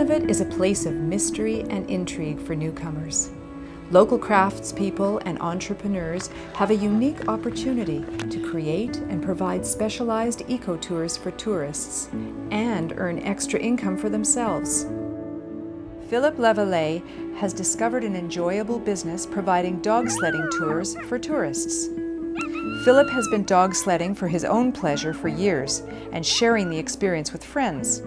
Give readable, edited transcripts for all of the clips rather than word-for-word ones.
Nunavut is a place of mystery and intrigue for newcomers. Local craftspeople and entrepreneurs have a unique opportunity to create and provide specialized eco-tours for tourists and earn extra income for themselves. Philip Leveille has discovered an enjoyable business providing dog sledding tours for tourists. Philip has been dog sledding for his own pleasure for years and sharing the experience with friends.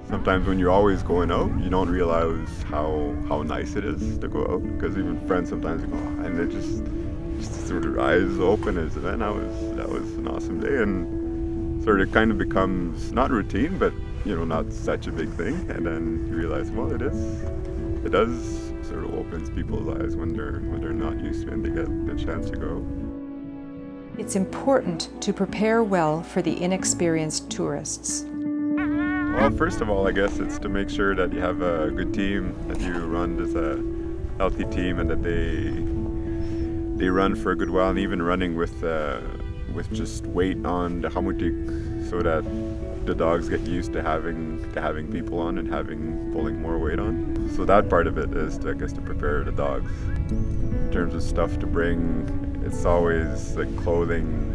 Sometimes when you're always going out, you don't realize how nice it is to go out, because even friends sometimes go, and they just sort of eyes open as man, that was an awesome day, and sort of kind of becomes not routine, but not such a big thing, and then you realize, well, it does sort of opens people's eyes when they're not used to it and they get the chance to go. It's important to prepare well for the inexperienced tourists. Well, first of all, I guess it's to make sure that you have a good team, that you run as a healthy team, and that they run for a good while, and even running with just weight on the hamutik, so that the dogs get used to having people on and pulling more weight on. So that part of it is, I guess, to prepare the dogs. In terms of stuff to bring, it's always like clothing,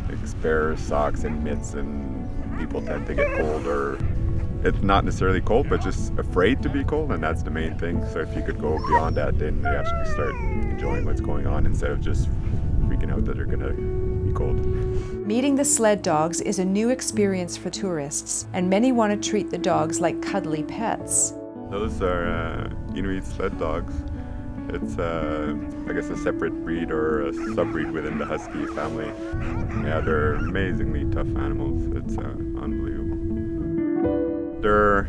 like spare socks and mitts, and people tend to get cold, or it's not necessarily cold, but just afraid to be cold, and that's the main thing. So if you could go beyond that, then they actually start enjoying what's going on instead of just freaking out that they're gonna be cold. Meeting the sled dogs is a new experience for tourists, and many want to treat the dogs like cuddly pets. Those are Inuit sled dogs. It's, I guess, a separate breed or a sub-breed within the husky family. Yeah, they're amazingly tough animals. It's unbelievable. They're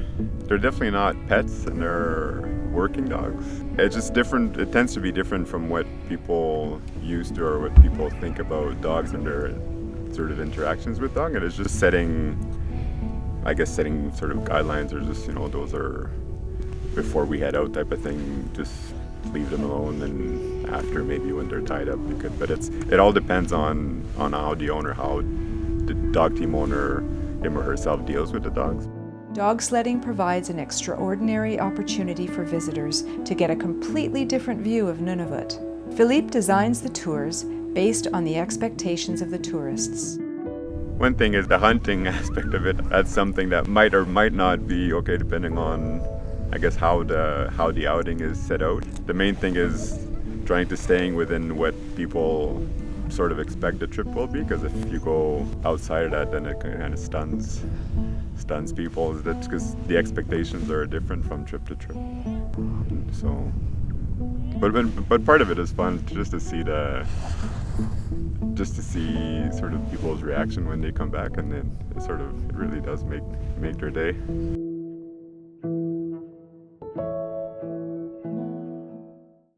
definitely not pets, and they're working dogs. It's just different. It tends to be different from what people used to, or what people think about dogs and their sort of interactions with dogs. And it's just setting sort of guidelines, or just, those are before we head out type of thing. Just leave them alone, and after, maybe when they're tied up, we could. But it all depends on how the dog team owner, him or herself, deals with the dogs. Dog sledding provides an extraordinary opportunity for visitors to get a completely different view of Nunavut. Philippe designs the tours based on the expectations of the tourists. One thing is the hunting aspect of it. That's something that might or might not be okay, depending on, I guess, how the outing is set out. The main thing is trying to staying within what people sort of expect the trip will be, because if you go outside of that, then it kind of stuns people. That's because the expectations are different from trip to trip. So, but part of it is fun, just to see sort of people's reaction when they come back, and then it really does make their day.